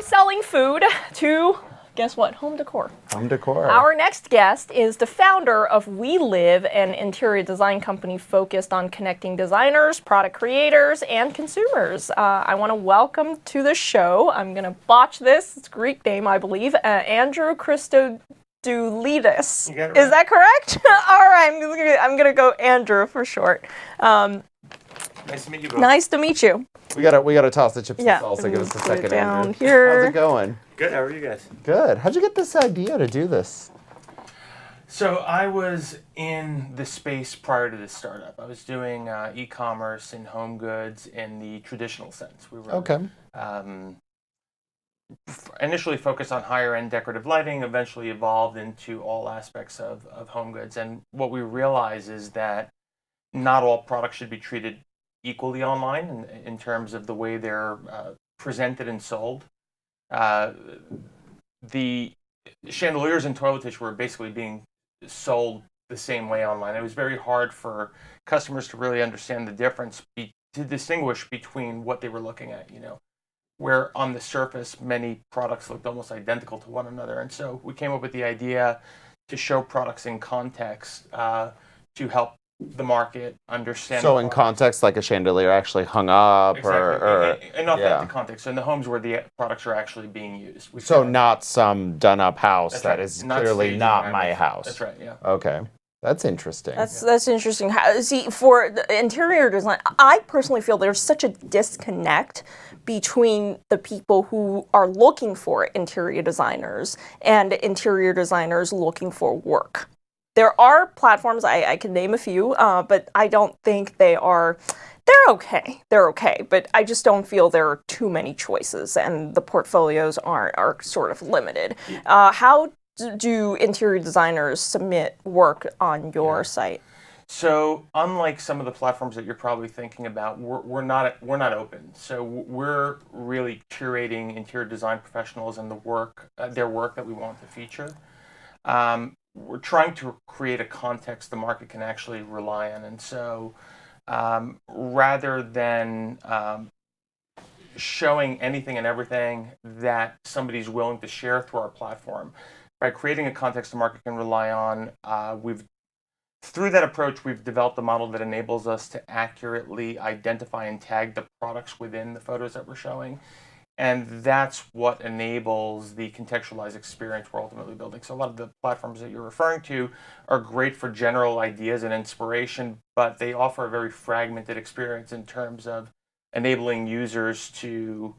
from selling food to, guess what, home decor. Home decor. Our next guest is the founder of WeLivv, an interior design company focused on connecting designers, product creators, and consumers. I want to welcome to the show, I'm going to botch this, it's a Greek name, I believe, Andrew Christodoulides. Is that correct? All right, I'm going to go Andrew for short. Nice to meet you both. Nice to meet you. We gotta toss the chips and salsa. Give us a Put second, it down Andrew. here. How's it going? Good, how are you guys? Good. How'd you get this idea to do this? So I was in the space prior to this startup. I was doing e-commerce and home goods in the traditional sense. We were initially focused on higher end decorative lighting, eventually evolved into all aspects of home goods. And what we realize is that not all products should be treated equally online in terms of the way they're presented and sold. The chandeliers and toilet tissue were basically being sold the same way online. It was very hard for customers to really understand the difference, to distinguish between what they were looking at, where on the surface many products looked almost identical to one another. And so we came up with the idea to show products in context to help the market understand. So in context, like a chandelier actually hung up, exactly. or in authentic context. So in the homes where the products are actually being used. So not some done-up house That's that right. is Not clearly not my house. That's right. Yeah. Okay, that's interesting. That's interesting. See, for the interior design, I personally feel there's such a disconnect between the people who are looking for interior designers and interior designers looking for work. There are platforms, I can name a few, but I don't think they're okay. They're okay, but I just don't feel there are too many choices and the portfolios are sort of limited. How do interior designers submit work on your site? So unlike some of the platforms that you're probably thinking about, we're not open. So we're really curating interior design professionals and their work that we want to feature. We're trying to create a context the market can actually rely on. And so rather than showing anything and everything that somebody's willing to share through our platform, by creating a context the market can rely on, through that approach, we've developed a model that enables us to accurately identify and tag the products within the photos that we're showing. And that's what enables the contextualized experience we're ultimately building. So a lot of the platforms that you're referring to are great for general ideas and inspiration, but they offer a very fragmented experience in terms of enabling users to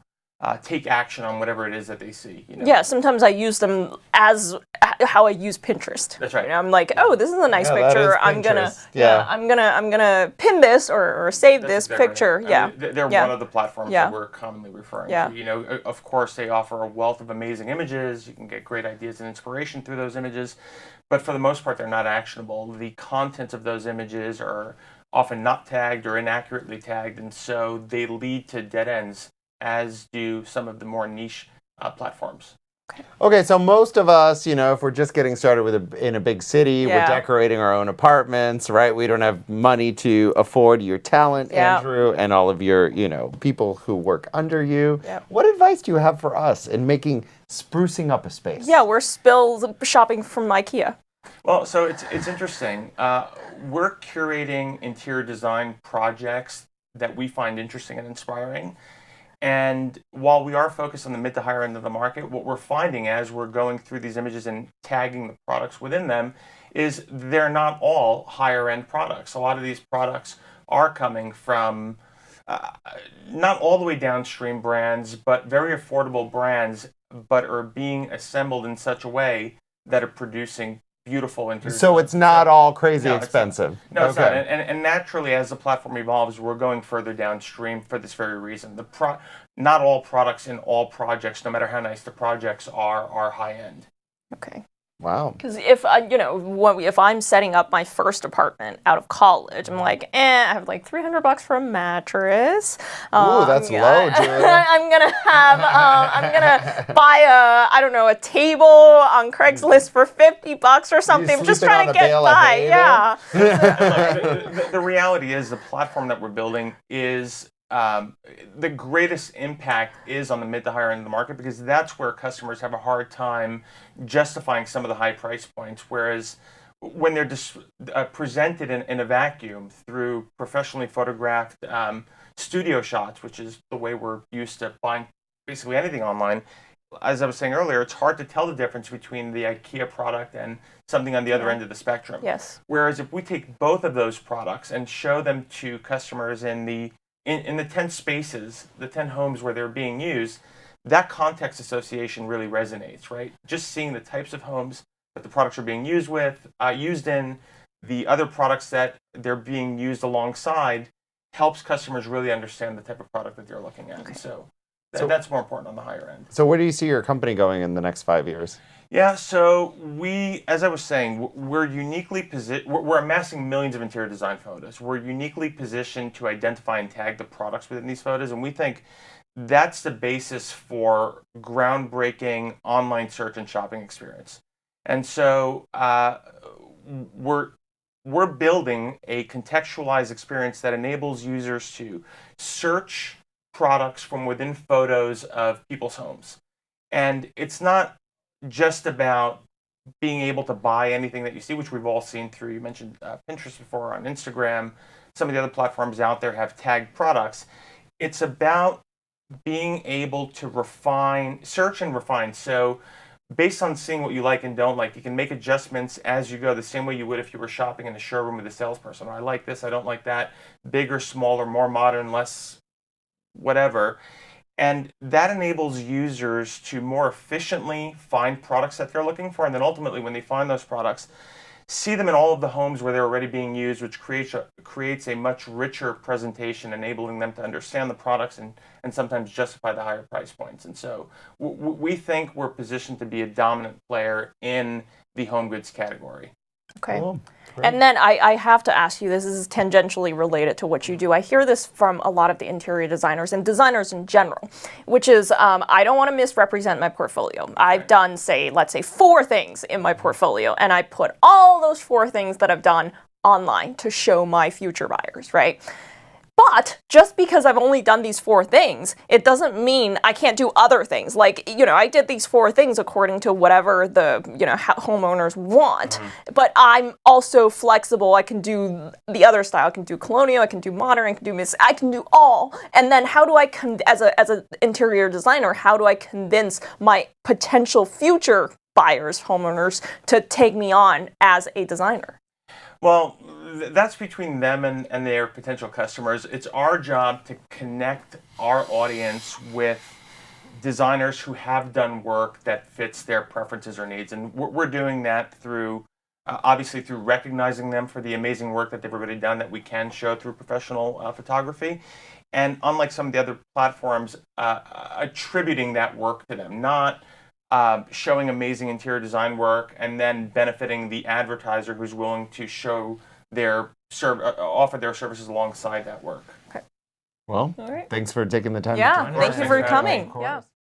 take action on whatever it is that they see. Yeah, sometimes I use them as how I use Pinterest. That's right. I'm like, oh, this is a nice picture. I'm gonna pin this or save this picture. Right. Yeah, they're one of the platforms that we're commonly referring Yeah. to. Of course, they offer a wealth of amazing images. You can get great ideas and inspiration through those images, but for the most part, they're not actionable. The contents of those images are often not tagged or inaccurately tagged, and so they lead to dead ends, as do some of the more niche platforms. Okay, so most of us, if we're just getting started in a big city, we're decorating our own apartments, right? We don't have money to afford your talent, Andrew, and all of your, people who work under you. Yep. What advice do you have for us in sprucing up a space? Yeah, we're still shopping from IKEA. Well, so it's interesting. We're curating interior design projects that we find interesting and inspiring. And while we are focused on the mid to higher end of the market, what we're finding as we're going through these images and tagging the products within them is they're not all higher end products. A lot of these products are coming from not all the way downstream brands, but very affordable brands, but are being assembled in such a way that are producing beautiful interior. So it's not all crazy expensive. No, it's not. And naturally, as the platform evolves, we're going further downstream for this very reason. Not all products in all projects, no matter how nice the projects are high end. Okay. Wow. Because if I'm setting up my first apartment out of college, I'm like, I have like $300 for a mattress. Ooh, that's low, Julia. I'm gonna buy a table on Craigslist for $50 or something. I'm just trying to get by. Yeah. The reality is the platform that we're building is the greatest impact is on the mid to higher end of the market, because that's where customers have a hard time justifying some of the high price points. Whereas when they're just presented in a vacuum through professionally photographed studio shots, which is the way we're used to buying basically anything online, as I was saying earlier, it's hard to tell the difference between the IKEA product and something on the other end of the spectrum. Yes. Whereas if we take both of those products and show them to customers in the 10 spaces, the 10 homes where they're being used, that context association really resonates, right? Just seeing the types of homes that the products are being used in, the other products that they're being used alongside, helps customers really understand the type of product that they're looking at. Okay. So that's more important on the higher end. So where do you see your company going in the next 5 years? Yeah, so as I was saying, we're uniquely positioned. We're amassing millions of interior design photos. We're uniquely positioned to identify and tag the products within these photos, and we think that's the basis for groundbreaking online search and shopping experience. And so we're building a contextualized experience that enables users to search products from within photos of people's homes. And it's not just about being able to buy anything that you see, which we've all seen through, you mentioned Pinterest before, on Instagram. Some of the other platforms out there have tagged products. It's about being able to search and refine. So based on seeing what you like and don't like, you can make adjustments as you go, the same way you would if you were shopping in a showroom with a salesperson. I like this, I don't like that, bigger, smaller, more modern, less whatever. And that enables users to more efficiently find products that they're looking for, and then ultimately, when they find those products, see them in all of the homes where they're already being used, which creates a much richer presentation, enabling them to understand the products and sometimes justify the higher price points. And so we think we're positioned to be a dominant player in the home goods category. Okay. Cool. And then I have to ask you, this is tangentially related to what you do. I hear this from a lot of the interior designers and designers in general, which is I don't want to misrepresent my portfolio. Okay. I've done, let's say 4 things in my portfolio, and I put all those 4 things that I've done online to show my future buyers, right? But just because I've only done these 4 things, it doesn't mean I can't do other things. Like, I did these 4 things according to whatever the, homeowners want. Mm-hmm. But I'm also flexible. I can do the other style. I can do colonial. I can do modern. I can do I can do all. And then how do I, as an interior designer, how do I convince my potential future buyers, homeowners, to take me on as a designer? Well, that's between them and their potential customers. It's our job to connect our audience with designers who have done work that fits their preferences or needs. And we're doing that through, obviously, through recognizing them for the amazing work that they've already done that we can show through professional photography. And unlike some of the other platforms, attributing that work to them, not showing amazing interior design work and then benefiting the advertiser who's willing to show offer their services alongside that work. Okay. Well, thanks for taking the time to join us. Yeah, thank you for coming. Yeah.